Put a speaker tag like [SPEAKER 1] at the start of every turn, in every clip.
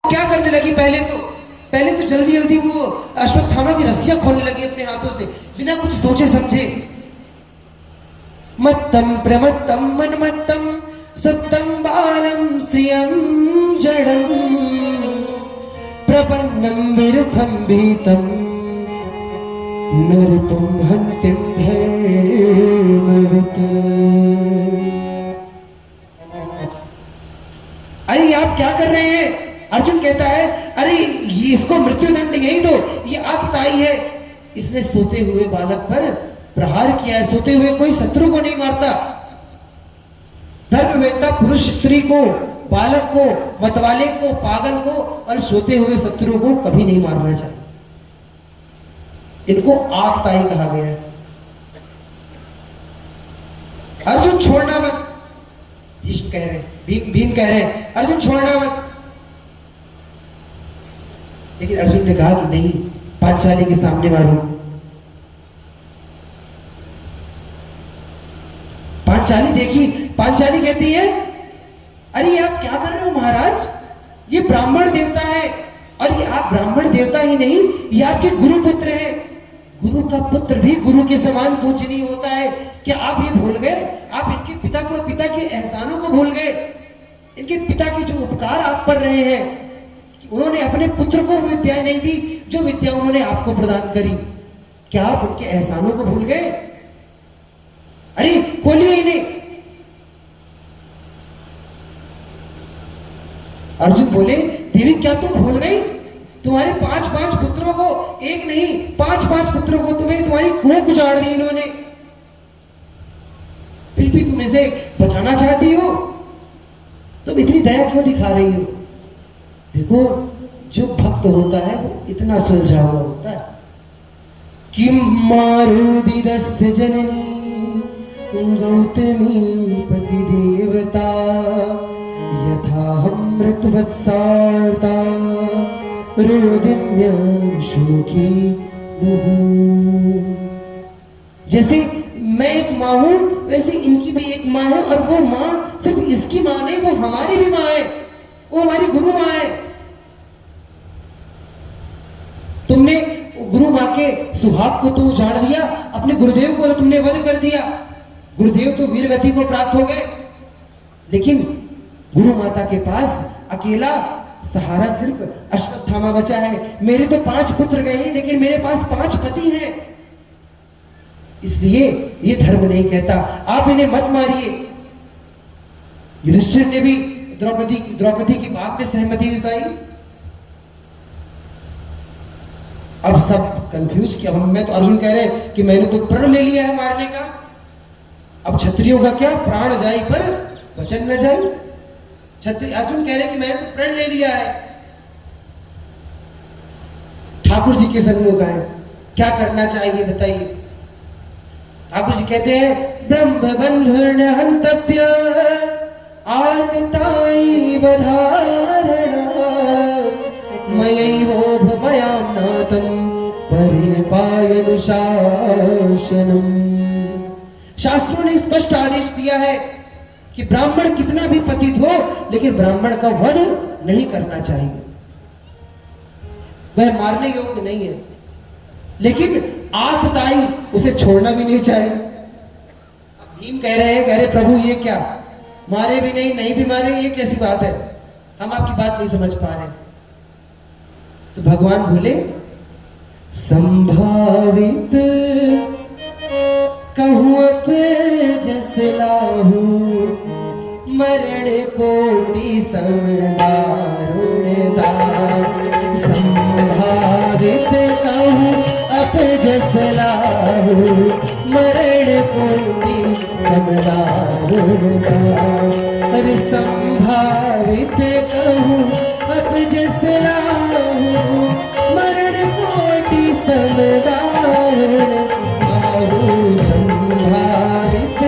[SPEAKER 1] क्या करने लगी? पहले तो जल्दी जल्दी वो अश्वत्थामा की रस्सियां खोलने लगी अपने हाथों से, बिना कुछ सोचे समझे। मत्तम प्रमत्तम मनमत्तम सप्तम बालम स्त्रियम जड़म प्रपन्नम विरुद्धम भीतम नरतम हंतिम धर्मवत। अरे आप क्या कर रहे हैं? अर्जुन कहता है अरे ये इसको मृत्युदंड यही दो, ये आतताई है। इसने सोते हुए बालक पर प्रहार किया है। सोते हुए कोई शत्रु को नहीं मारता। धर्मवेत्ता पुरुष स्त्री को, बालक को, मतवाले को, पागल को और सोते हुए शत्रु को कभी नहीं मारना चाहिए। इनको आतताई कहा गया है। अर्जुन छोड़ना मत, भीष्म कह रहे, भीम कह रहे हैं अर्जुन छोड़ना मत। लेकिन अर्जुन ने कहा कि नहीं, पांचाली के सामने मारो। पांचाली देखी, पांचाली कहती है अरे ये आप क्या कर रहे हो महाराज? ये ब्राह्मण देवता है, और ये आप ब्राह्मण देवता ही नहीं, ये आपके गुरु पुत्र है। गुरु का पुत्र भी गुरु के समान पूजनीय होता है। क्या आप ये भूल गए? आप इनके पिता के एहसानों को भूल गए। इनके पिता के जो उपकार आप पर रहे हैं, उन्होंने अपने पुत्र को विद्याएं नहीं दी जो विद्या उन्होंने आपको प्रदान करी। क्या आप उनके एहसानों को भूल गए? अरे खोलिए इन्हें। अर्जुन बोले देवी क्या तुम भूल गई? तुम्हारे 5 पुत्रों को, एक नहीं 5 पुत्रों को तुम्हारी कोख उजाड़ दी इन्होंने, फिर भी तुम इसे बचाना चाहती हो? तुम इतनी दया क्यों दिखा रही हो? देखो जो भक्त होता है वो इतना सुलझा हुआ होता है। किम मारुदिदस्य जननी गौतमी पति देवता यथा अमृतवत्सार्ता रोदिम्य शोकी मुहु। जैसे मैं एक माँ हूं, वैसे इनकी भी एक माँ है, और वो माँ सिर्फ इसकी माँ नहीं, वो हमारी भी माँ है, वो हमारी गुरु माँ है। तुमने गुरु माँ के सुहाग को तो उजाड़ दिया, अपने गुरुदेव को तो तुमने वध कर दिया। गुरुदेव तो वीर गति को प्राप्त हो गए, लेकिन गुरु माता के पास अकेला सहारा सिर्फ अश्वत्थामा बचा है। मेरे तो 5 पुत्र गए हैं, लेकिन मेरे पास 5 पति हैं। इसलिए ये धर्म नहीं कहता आप इन्हें मत मारिए। युधिष्ठिर ने भी द्रौपदी की बात में सहमति जताई। अब सब कंफ्यूज किया। मैं तो अर्जुन कह रहे कि मैंने तो प्रण ले लिया है मारने का, अब क्षत्रियों का क्या? प्राण जाए पर वचन न जाए। अर्जुन कह रहे कि मैंने तो प्रण ले लिया है। ठाकुर जी के सन्मुख आए, क्या करना चाहिए बताइए? ठाकुर जी कहते हैं ब्रह्म बंधुर्न हंतव्य आतताई वधारणा मयैवोभ मयाम्नातं परिपायनुशासनम्। शास्त्रों ने स्पष्ट आदेश दिया है कि ब्राह्मण कितना भी पतित हो, लेकिन ब्राह्मण का वध नहीं करना चाहिए। वह मारने योग्य नहीं है, लेकिन आतताई उसे छोड़ना भी नहीं चाहिए। अब भीम कह रहे प्रभु ये क्या, मारे भी नहीं भी मारे, ये कैसी बात है? हम आपकी बात नहीं समझ पा रहे। तो भगवान बोले संभावित कहूँ जस लाहू मरण कोटि समदारुण दान। संभावित कहूँ जस लाहू मरण कोटि समदारुण दान। अरे संभावित कहूँ जस लाहू मरण कोटि समदारुण दान। संभावित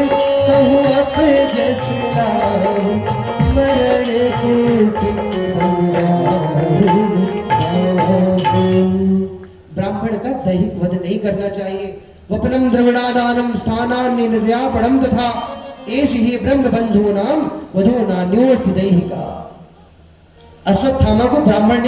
[SPEAKER 1] कहूँ जस लाहू मरण कोटि समदारुण दान। ब्राह्मण का दैहिक वध नहीं करना चाहिए। वपनम द्रवणादानम स्थानान्य निर्यापणम तथा एष ही ब्रह्म बंधूनाम वधो नान्योस्ति दैहिका। अश्वत्थामा को ब्राह्मण ने